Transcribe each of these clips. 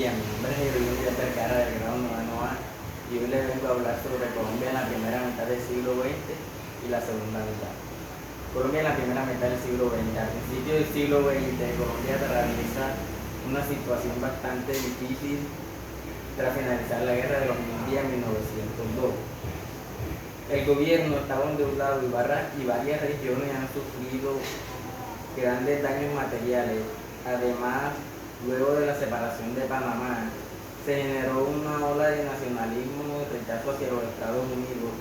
día, mi nombre es Edwin Vergara del grado noveno A y hoy les vengo a hablar sobre Colombia en la primera mitad del siglo XX y la segunda mitad. Colombia en la primera mitad del siglo XX. Al principio del siglo XX, Colombia atraviesa una situación bastante difícil tras finalizar la guerra de los 1000 días en 1902. El gobierno estaba endeudado y varias regiones han sufrido grandes daños materiales. Además, luego de la separación de Panamá, se generó una ola de nacionalismo y rechazo hacia los Estados Unidos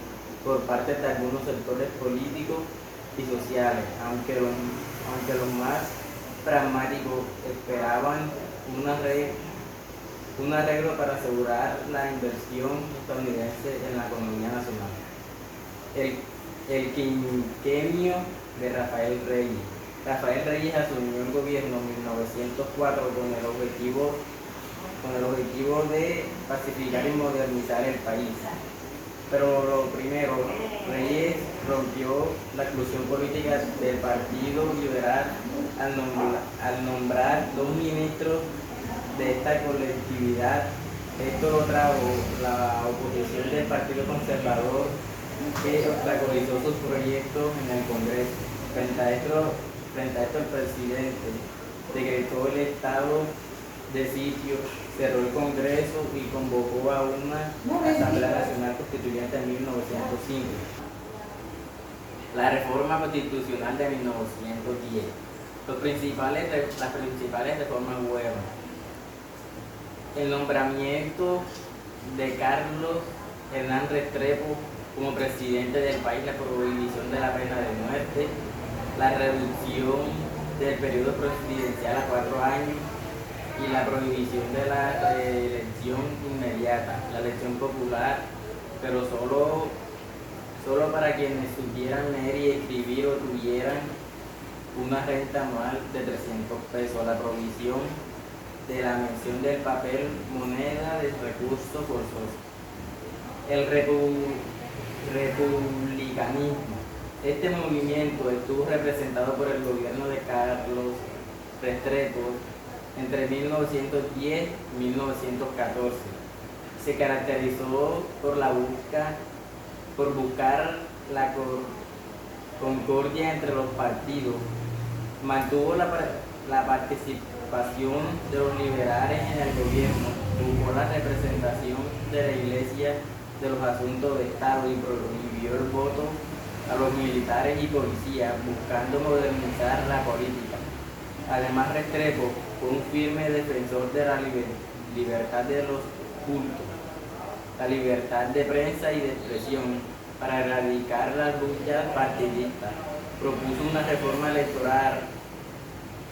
por parte de algunos sectores políticos y sociales, aunque los más pragmáticos esperaban un arreglo para asegurar la inversión estadounidense en la economía nacional. El quinquenio de Rafael Reyes. Rafael Reyes asumió el gobierno en 1904 con el objetivo de pacificar y modernizar el país. Pero lo primero, Reyes rompió la exclusión política del Partido Liberal al nombrar dos ministros de esta colectividad. Esto lo trajo la oposición del Partido Conservador, que obstaculizó sus proyectos en el Congreso. Frente a esto, el presidente decretó el estado de sitio, cerró el Congreso y convocó a una Asamblea Nacional Constituyente en 1905. La reforma constitucional de 1910. Las principales reformas fueron el nombramiento de Carlos Hernán Restrepo como presidente del país, la prohibición de la pena de muerte, la reducción del periodo presidencial a 4 años y la prohibición de la reelección inmediata, la elección popular, pero solo para quienes supieran leer y escribir o tuvieran una renta anual de 300 pesos, la prohibición de la mención del papel moneda de recurso forzoso. El republicanismo. Este movimiento estuvo representado por el gobierno de Carlos Restrepo entre 1910 y 1914. Se caracterizó por buscar la concordia entre los partidos. Mantuvo la participación de los liberales en el gobierno, buscó la representación de la Iglesia de los asuntos de Estado y prohibió el voto a los militares y policías, buscando modernizar la política. Además, Restrepo fue un firme defensor de la libertad de los cultos, la libertad de prensa y de expresión, para erradicar las luchas partidistas. Propuso una reforma electoral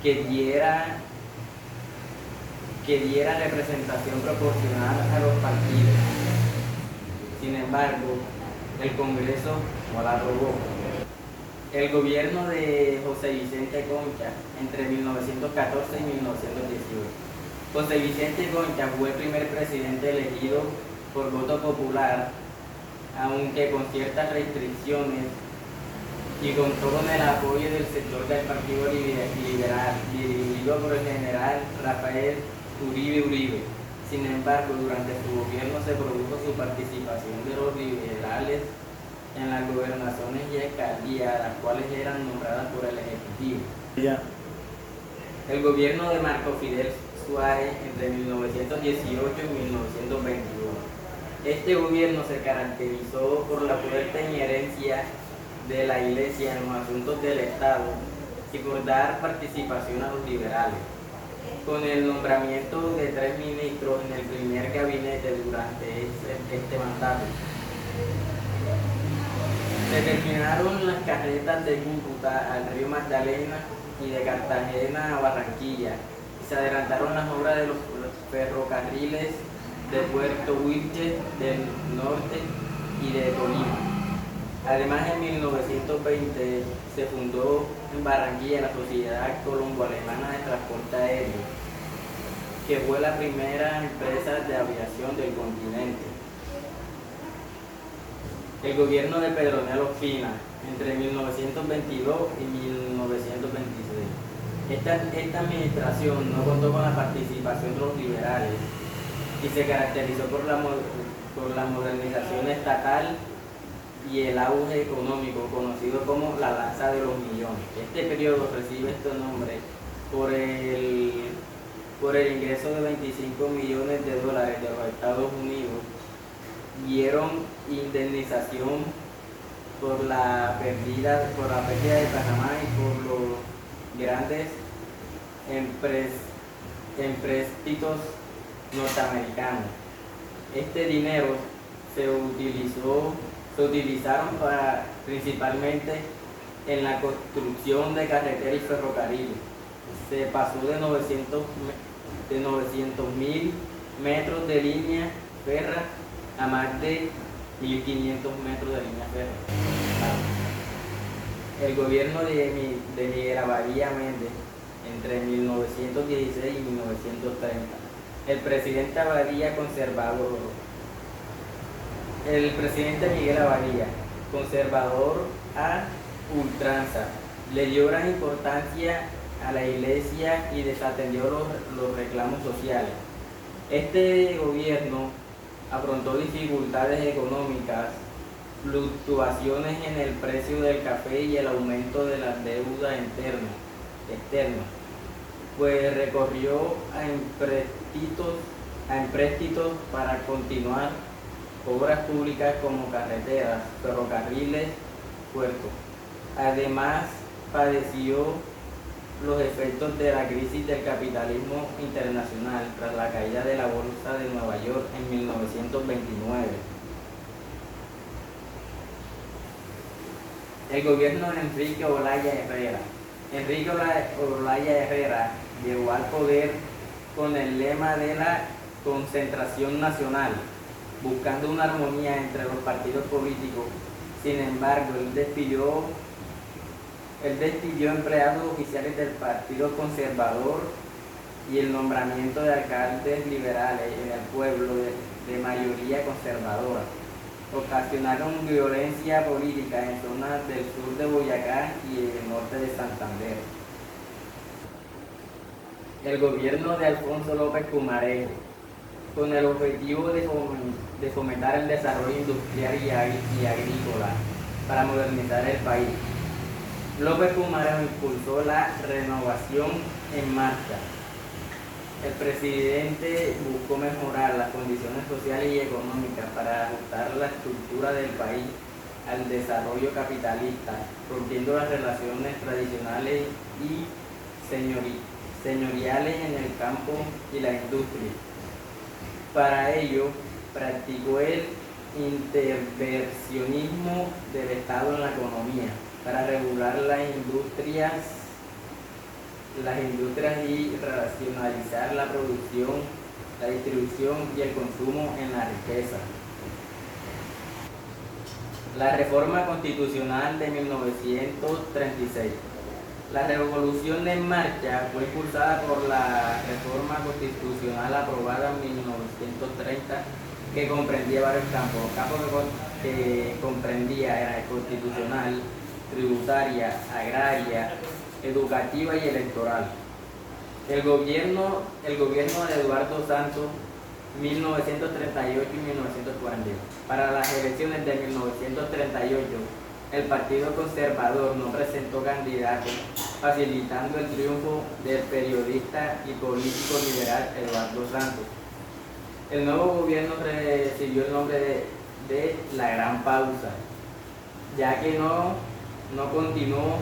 que diera representación proporcional a los partidos. Sin embargo, el Congreso no la aprobó. El gobierno de José Vicente Concha entre 1914 y 1918. José Vicente Concha fue el primer presidente elegido por voto popular, aunque con ciertas restricciones, y contó con el apoyo del sector del Partido Liberal, dirigido por el general Rafael Uribe. Sin embargo, durante su gobierno se produjo su participación de los liberales en las gobernaciones y alcaldías, las cuales eran nombradas por el Ejecutivo. El gobierno de Marco Fidel Suárez entre 1918 y 1922. Este gobierno se caracterizó por la fuerte injerencia de la Iglesia en los asuntos del Estado y por dar participación a los liberales, con el nombramiento de 3 ministros en el primer gabinete durante este mandato. Se terminaron las carretas de Cúcuta al río Magdalena y de Cartagena a Barranquilla, y se adelantaron las obras de los ferrocarriles de Puerto Wilches del Norte y de Tolima. Además, en 1920 se fundó en Barranquilla la Sociedad Colombo-Alemana de Transporte Aéreo, que fue la primera empresa de aviación del continente. El gobierno de Pedronel Ospina entre 1922 y 1926. Esta administración no contó con la participación de los liberales, y se caracterizó por la modernización estatal y el auge económico, conocido como la lanza de los millones. Este periodo recibe este nombre por el ingreso de 25 millones de dólares de los Estados Unidos. Dieron indemnización por la pérdida de Panamá y por los grandes empréstitos norteamericanos. Este dinero se utilizaron principalmente en la construcción de carreteras y ferrocarriles. Se pasó de 900.000 metros de línea férrea a más de 1.500 metros de línea férrea. El gobierno de Miguel Abadía Méndez entre 1916 y 1930. El presidente Abadía conservador. El presidente Miguel Abadía, conservador a ultranza, le dio gran importancia a la iglesia y desatendió los reclamos sociales. Este gobierno afrontó dificultades económicas, fluctuaciones en el precio del café y el aumento de la deuda externa, pues recorrió a empréstitos para continuar obras públicas como carreteras, ferrocarriles, puertos. Además, padeció los efectos de la crisis del capitalismo internacional tras la caída de la Bolsa de Nueva York en 1929. El gobierno de Enrique Olaya Herrera. Enrique Olaya Herrera llegó al poder con el lema de la concentración nacional, buscando una armonía entre los partidos políticos. Sin embargo, él despidió empleados oficiales del Partido Conservador y el nombramiento de alcaldes liberales en el pueblo de mayoría conservadora. Ocasionaron violencia política en zonas del sur de Boyacá y el norte de Santander. El gobierno de Alfonso López Pumarejo, con el objetivo de fomentar el desarrollo industrial y agrícola para modernizar el país. López Pumarejo impulsó la renovación en marcha. El presidente buscó mejorar las condiciones sociales y económicas para ajustar la estructura del país al desarrollo capitalista, rompiendo las relaciones tradicionales y señoriales en el campo y la industria. Para ello, practicó el intervencionismo del Estado en la economía para regular las industrias y racionalizar la producción, la distribución y el consumo en la riqueza. La reforma constitucional de 1936. La revolución en marcha fue impulsada por la reforma constitucional aprobada en 1930, que comprendía varios campos. Los campos que comprendía era el constitucional, tributaria, agraria, educativa y electoral. El gobierno de Eduardo Santos, 1938 y 1948. Para las elecciones de 1938, el Partido Conservador no presentó candidatos, facilitando el triunfo del periodista y político liberal Eduardo Santos. El nuevo gobierno recibió el nombre de la Gran Pausa, ya que no continuó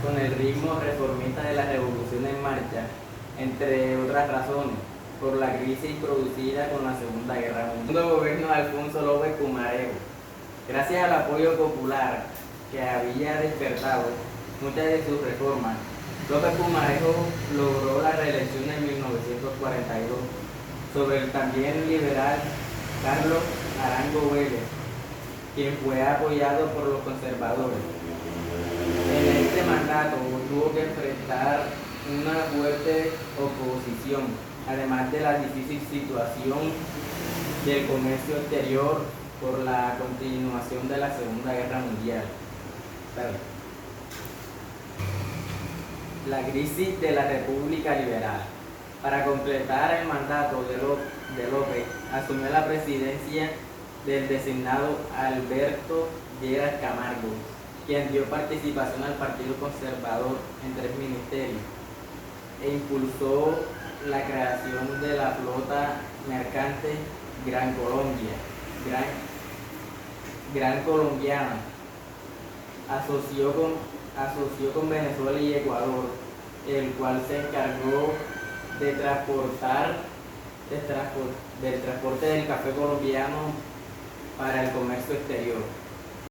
con el ritmo reformista de la revolución en marcha, entre otras razones, por la crisis producida con la Segunda Guerra Mundial. El gobierno de Alfonso López Pumarejo, gracias al apoyo popular que había despertado muchas de sus reformas, López Pumarejo logró la reelección en 1942 sobre el también liberal Carlos Arango Vélez, quien fue apoyado por los conservadores. En este mandato tuvo que enfrentar una fuerte oposición, además de la difícil situación del comercio exterior por la continuación de la Segunda Guerra Mundial. La crisis de la República Liberal. Para completar el mandato de López, asumió la presidencia del designado Alberto Lleras Camargo, quien dio participación al Partido Conservador en 3 ministerios e impulsó la creación de la flota mercante Gran Colombia, Gran Colombiana, asoció con Venezuela y Ecuador, el cual se encargó del transporte del café colombiano para el comercio exterior.